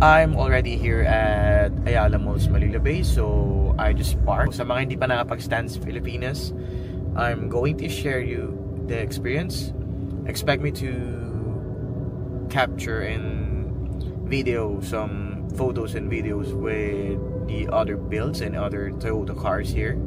I'm already here at Ayala Malls, Manila Bay, so I just parked. Sa mga hindi pa nakapag-stand sa Pilipinas, I'm going to share you the experience. Expect me to capture and video some photos and videos with the other builds and other Toyota cars here.